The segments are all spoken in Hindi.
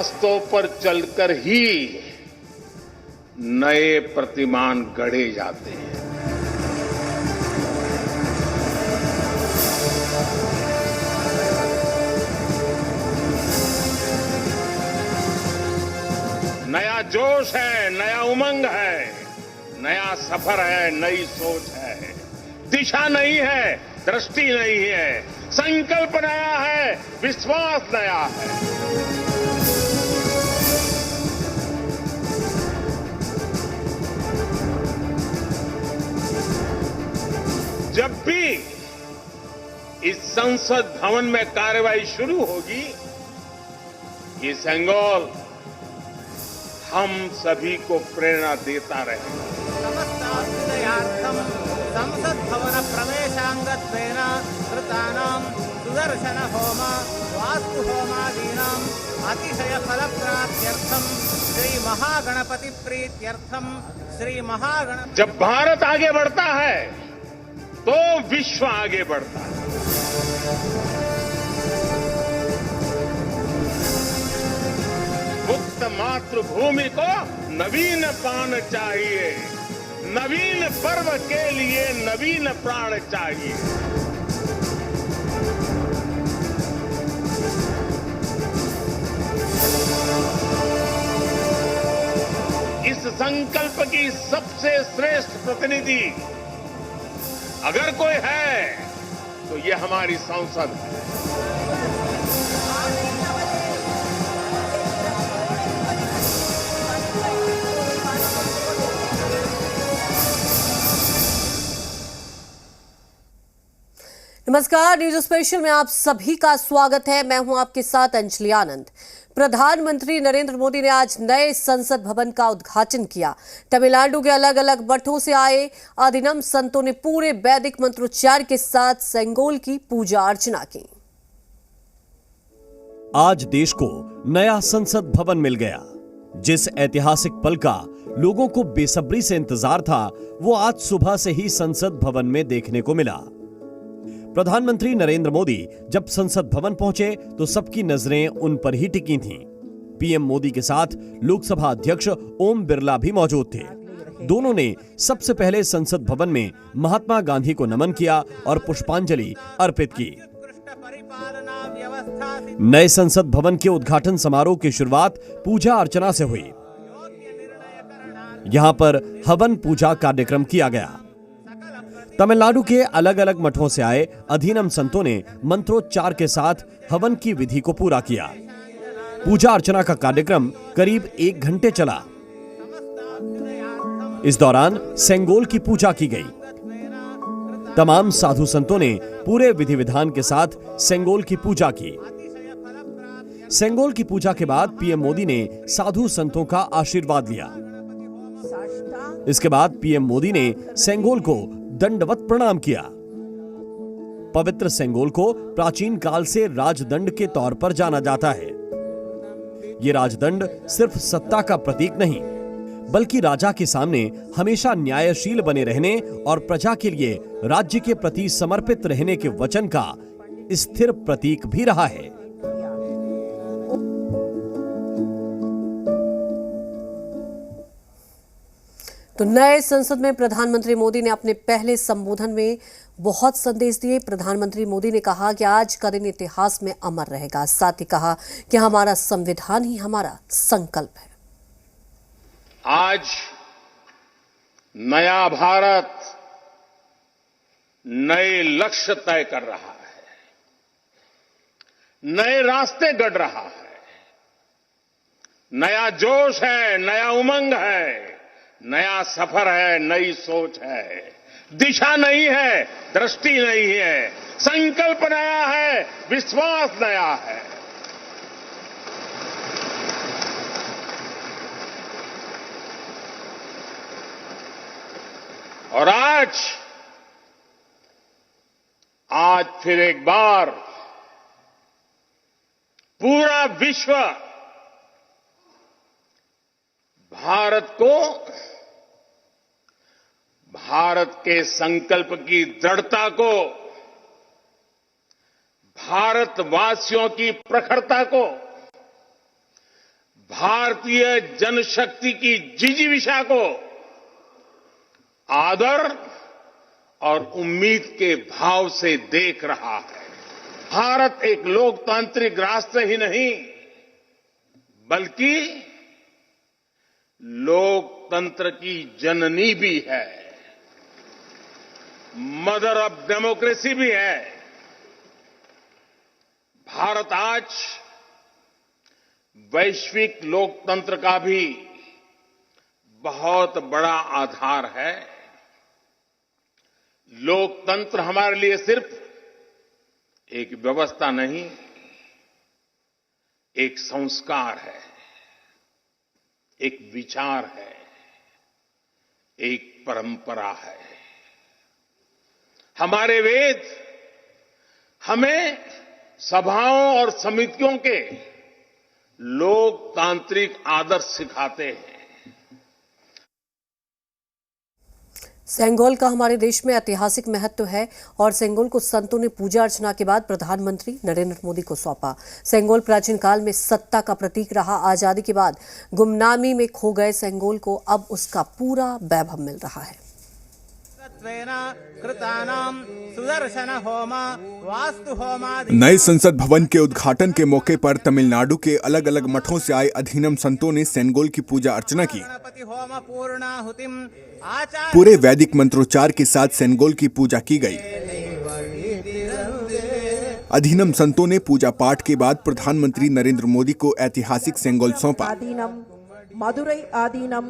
रास्तों पर चलकर ही नए प्रतिमान गढ़े जाते हैं। नया जोश है, नया उमंग है, नया सफर है, नई सोच है। दिशा नहीं है, दृष्टि नहीं है, संकल्प नया है, विश्वास नया है। जब भी इस संसद भवन में कार्यवाही शुरू होगी, ये सेंगोल हम सभी को प्रेरणा देता रहेगा। संसद भवन प्रवेशांगत्वेन कृतानां सुदर्शन होम वास्तु होमादीनां अतिशय फलप्राप्त्यर्थं श्री महागणपति प्रीत्यर्थं श्री महागण। जब भारत आगे बढ़ता है तो विश्व आगे बढ़ता है। मुक्त मातृभूमि को नवीन प्राण चाहिए, नवीन पर्व के लिए नवीन प्राण चाहिए। इस संकल्प की सबसे श्रेष्ठ प्रतिनिधि अगर कोई है तो ये हमारी संसद है। नमस्कार, न्यूज स्पेशल में आप सभी का स्वागत है। मैं हूं आपके साथ अंजलि आनंद। प्रधानमंत्री नरेंद्र मोदी ने आज नए संसद भवन का उद्घाटन किया। तमिलनाडु के अलग अलग मठों से आए आदिनम संतों ने पूरे वैदिक मंत्रोच्चार के साथ सेंगोल की पूजा अर्चना की। आज देश को नया संसद भवन मिल गया। जिस ऐतिहासिक पल का लोगों को बेसब्री से इंतजार था, वो आज सुबह से ही संसद भवन में देखने को मिला। प्रधानमंत्री नरेंद्र मोदी जब संसद भवन पहुंचे तो सबकी नजरें उन पर ही टिकी थीं। पीएम मोदी के साथ लोकसभा अध्यक्ष ओम बिरला भी मौजूद थे। दोनों ने सबसे पहले संसद भवन में महात्मा गांधी को नमन किया और पुष्पांजलि अर्पित की। नए संसद भवन के उद्घाटन समारोह की शुरुआत पूजा अर्चना से हुई। यहां पर हवन पूजा कार्यक्रम किया गया। तमिलनाडु के अलग अलग मठों से आए अधीनम संतों ने मंत्रोच्चार के साथ हवन की विधि को पूरा किया। पूजा अर्चना का कार्यक्रम करीब 1 घंटे चला। इस दौरान सेंगोल की पूजा की गई। तमाम साधु संतों ने पूरे विधि विधान के साथ सेंगोल की पूजा की। सेंगोल की पूजा के बाद पीएम मोदी ने साधु संतों का आशीर्वाद लिया। इसके बाद पीएम मोदी ने सेंगोल को दंडवत प्रणाम किया। पवित्र सेंगोल को प्राचीन काल से राजदंड के तौर पर जाना जाता है। ये राजदंड सिर्फ सत्ता का प्रतीक नहीं, बल्कि राजा के सामने हमेशा न्यायशील बने रहने और प्रजा के लिए राज्य के प्रति समर्पित रहने के वचन का स्थिर प्रतीक भी रहा है। तो नए संसद में प्रधानमंत्री मोदी ने अपने पहले संबोधन में बहुत संदेश दिए। प्रधानमंत्री मोदी ने कहा कि आज का दिन इतिहास में अमर रहेगा। साथ ही कहा कि हमारा संविधान ही हमारा संकल्प है। आज नया भारत नए लक्ष्य तय कर रहा है, नए रास्ते गढ़ रहा है। नया जोश है, नया उमंग है, नया सफर है, नई सोच है। दिशा नहीं है, दृष्टि नहीं है, संकल्प नया है, विश्वास नया है। और आज फिर एक बार पूरा विश्व भारत को, भारत के संकल्प की दृढ़ता को, भारतवासियों की प्रखरता को भारतीय जनशक्ति की जिजीविषा को आदर और उम्मीद के भाव से देख रहा है। भारत एक लोकतांत्रिक राष्ट्र ही नहीं बल्कि लोकतंत्र की जननी भी है, मदर ऑफ डेमोक्रेसी भी है। भारत आज वैश्विक लोकतंत्र का भी बहुत बड़ा आधार है। लोकतंत्र हमारे लिए सिर्फ एक व्यवस्था नहीं, एक संस्कार है, एक विचार है, एक परंपरा है। हमारे वेद हमें सभाओं और समितियों के लोकतांत्रिक आदर्श सिखाते हैं। सेंगोल का हमारे देश में ऐतिहासिक महत्व है और सेंगोल को संतों ने पूजा अर्चना के बाद प्रधानमंत्री नरेंद्र मोदी को सौंपा। सेंगोल प्राचीन काल में सत्ता का प्रतीक रहा। आजादी के बाद गुमनामी में खो गए सेंगोल को अब उसका पूरा वैभव मिल रहा है। नए संसद भवन के उद्घाटन के मौके पर तमिलनाडु के अलग अलग मठों से आए अधीनम संतों ने सेंगोल की पूजा अर्चना की। पूरे वैदिक मंत्रोच्चार के साथ सेंगोल की पूजा की गई। अधीनम संतों ने पूजा पाठ के बाद प्रधानमंत्री नरेंद्र मोदी को ऐतिहासिक सेंगोल सौंपा। मदुरई आदीनम,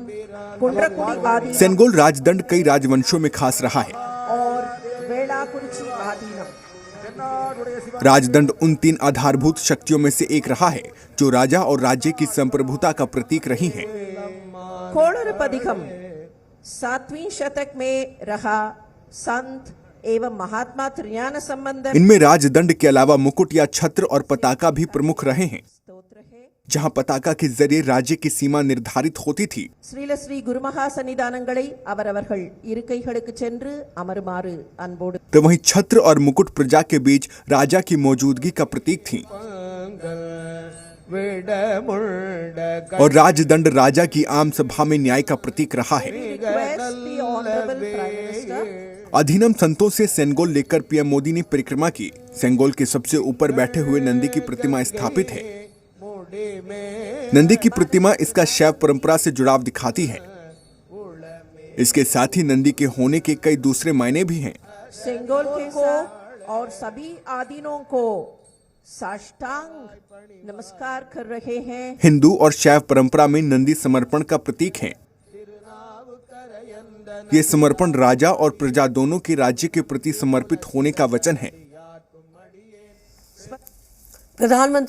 कुंड्रकुडी आदीनम, सेंगोल राजदंड कई राजवंशों में खास रहा है और वेलाकुरिची आदीनम। राजदंड उन 3 आधारभूत शक्तियों में से एक रहा है जो राजा और राज्य की संप्रभुता का प्रतीक रही हैं। कोड़रपदिकम 7वीं शतक में रहा संत एवं महात्मा त्रिज्ञान संबंध। इनमें राजदंड के अलावा मुकुट या छत्र और पताका भी प्रमुख रहे हैं, जहां पताका के जरिए राज्य की सीमा निर्धारित होती थी। श्रील श्री गुरुमहा सन्निधानங்களை அவரவர்கள் இருக்கைகளுக்கு சென்று அமருமாறு அன்போடு। तो वहीं छत्र और मुकुट प्रजा के बीच राजा की मौजूदगी का प्रतीक थी और राजदंड राजा की आम सभा में न्याय का प्रतीक रहा है। अधीनम संतों से सेंगोल लेकर पीएम मोदी ने परिक्रमा की। सेंगोल के सबसे ऊपर बैठे हुए नंदी की प्रतिमा स्थापित है। नंदी की प्रतिमा इसका शैव परंपरा से जुड़ाव दिखाती है। इसके साथ ही नंदी के होने के कई दूसरे मायने भी हैं। सेंगोल को और सभी आदीनों को साष्टांग नमस्कार कर रहे हैं। हिंदू और शैव परंपरा में नंदी समर्पण का प्रतीक है। ये समर्पण राजा और प्रजा दोनों के राज्य के प्रति समर्पित होने का वचन है। प्रधानमंत्री